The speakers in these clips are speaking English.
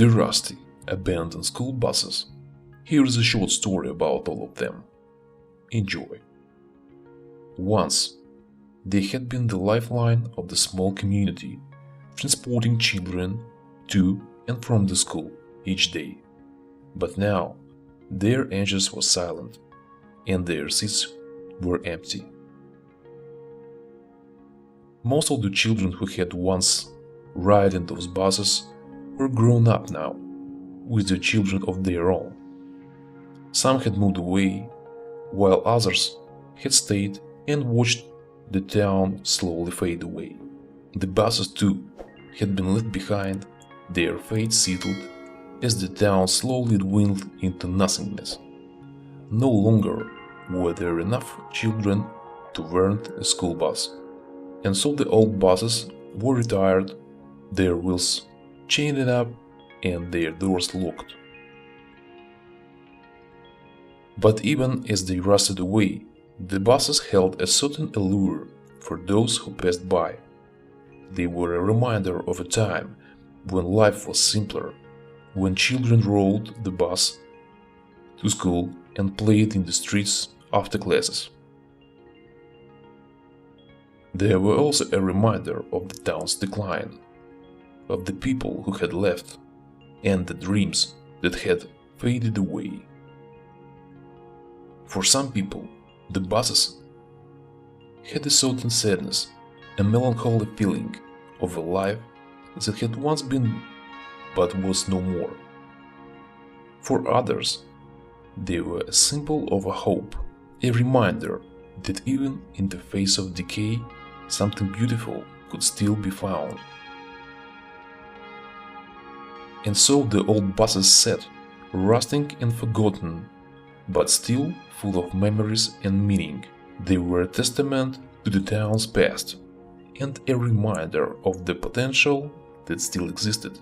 The rusty, abandoned school buses. Here is a short story about all of them. Enjoy. Once, they had been the lifeline of the small community, transporting children to and from the school each day. But now, their engines were silent, and their seats were empty. Most of the children who had once ridden those buses were grown up now, with their children of their own. Some had moved away, while others had stayed and watched the town slowly fade away. The buses too had been left behind, their fate settled as the town slowly dwindled into nothingness. No longer were there enough children to warrant a school bus, and so the old buses were retired, their wheels chained up and their doors locked. But even as they rusted away, the buses held a certain allure for those who passed by. They were a reminder of a time when life was simpler, when children rode the bus to school and played in the streets after classes. They were also a reminder of the town's decline, of the people who had left, and the dreams that had faded away. For some people, the buses had a certain sadness, a melancholy feeling of a life that had once been but was no more. For others, they were a symbol of a hope, a reminder that even in the face of decay, something beautiful could still be found. And so the old buses sat, rusting and forgotten, but still full of memories and meaning. They were a testament to the town's past, and a reminder of the potential that still existed,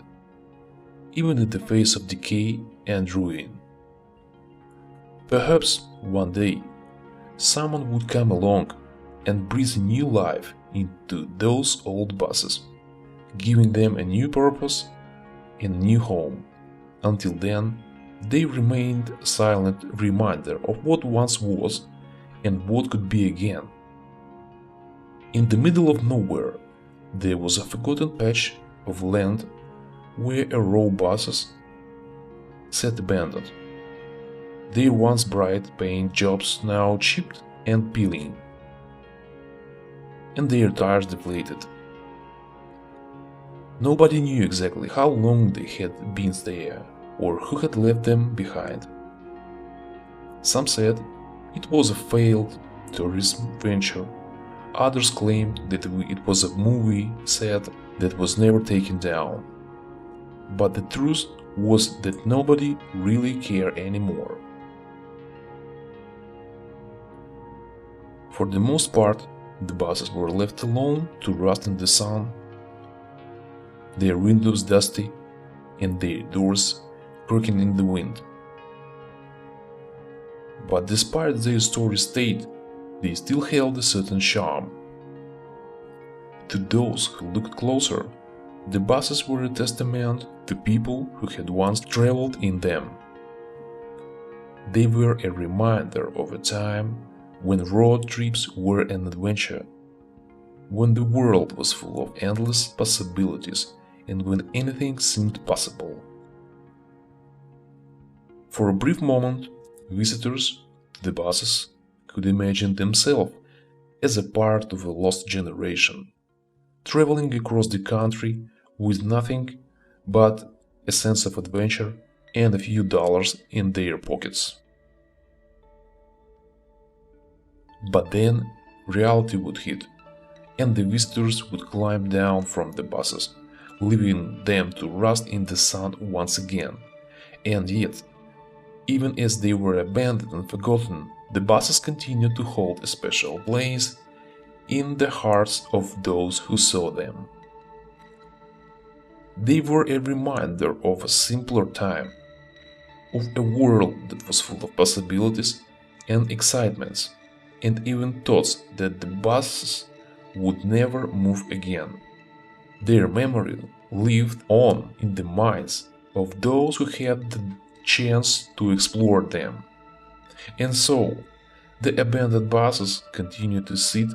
even in the face of decay and ruin. Perhaps one day, someone would come along and breathe a new life into those old buses, giving them a new purpose and a new home. Until then, they remained a silent reminder of what once was and what could be again. In the middle of nowhere, there was a forgotten patch of land where a row of buses sat abandoned. Their once bright paying jobs now chipped and peeling, and their tires deflated. Nobody knew exactly how long they had been there, or who had left them behind. Some said it was a failed tourism venture, others claimed that it was a movie set that was never taken down. But the truth was that nobody really cared anymore. For the most part, the buses were left alone to rust in the sun, their windows dusty and their doors creaking in the wind. But despite their sorry state, they still held a certain charm. To those who looked closer, the buses were a testament to people who had once traveled in them. They were a reminder of a time when road trips were an adventure, when the world was full of endless possibilities and when anything seemed possible. For a brief moment, visitors to the buses could imagine themselves as a part of a lost generation, traveling across the country with nothing but a sense of adventure and a few dollars in their pockets. But then reality would hit, and the visitors would climb down from the buses, leaving them to rust in the sun once again. And yet, even as they were abandoned and forgotten, the buses continued to hold a special place in the hearts of those who saw them. They were a reminder of a simpler time, of a world that was full of possibilities and excitements, and even thoughts that the buses would never move again. Their memory lived on in the minds of those who had the chance to explore them. And so, the abandoned buses continue to sit,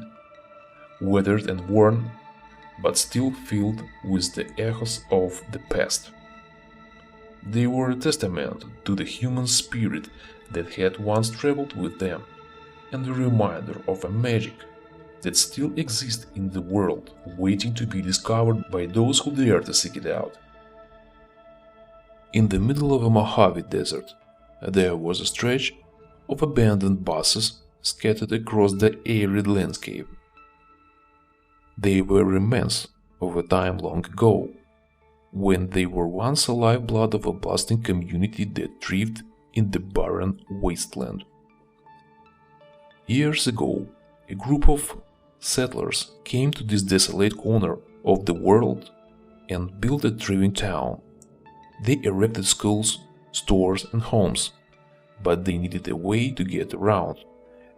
weathered and worn, but still filled with the echoes of the past. They were a testament to the human spirit that had once traveled with them, and a reminder of a magic that still exists in the world, waiting to be discovered by those who dare to seek it out. In the middle of a Mojave Desert, there was a stretch of abandoned buses scattered across the arid landscape. They were remnants of a time long ago, when they were once the lifeblood of a bustling community that thrived in the barren wasteland. Years ago, a group of settlers came to this desolate corner of the world and built a thriving town. They erected schools, stores, and homes, but they needed a way to get around,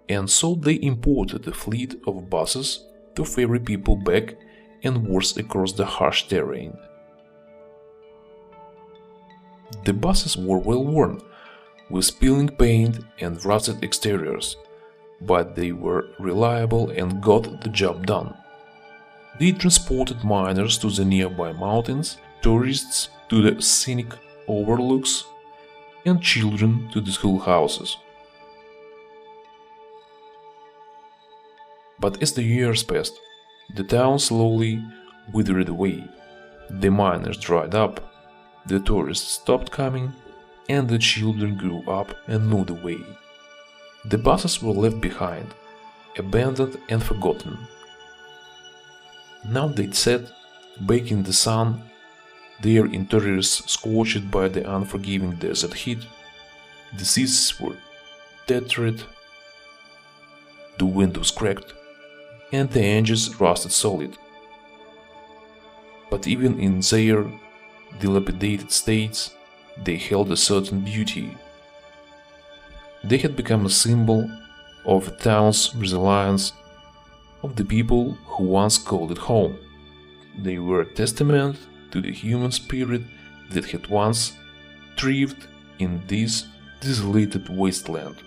and so they imported a fleet of buses to ferry people back and forth across the harsh terrain. The buses were well worn, with peeling paint and rusted exteriors, but they were reliable and got the job done. They transported miners to the nearby mountains, tourists to the scenic overlooks, and children to the schoolhouses. But as the years passed, the town slowly withered away. The miners dried up, the tourists stopped coming, and the children grew up and moved away. The buses were left behind, abandoned and forgotten. Now they sat, baked in the sun, their interiors scorched by the unforgiving desert heat. The seats were tattered, the windows cracked, and the engines rusted solid. But even in their dilapidated states, they held a certain beauty. They had become a symbol of the town's resilience, of the people who once called it home. They were a testament to the human spirit that had once thrived in this desolated wasteland.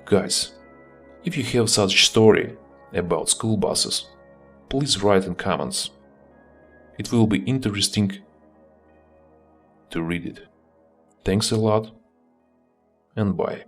Guys, if you have such story about school buses, please write in comments. It will be interesting to read it. Thanks a lot and bye.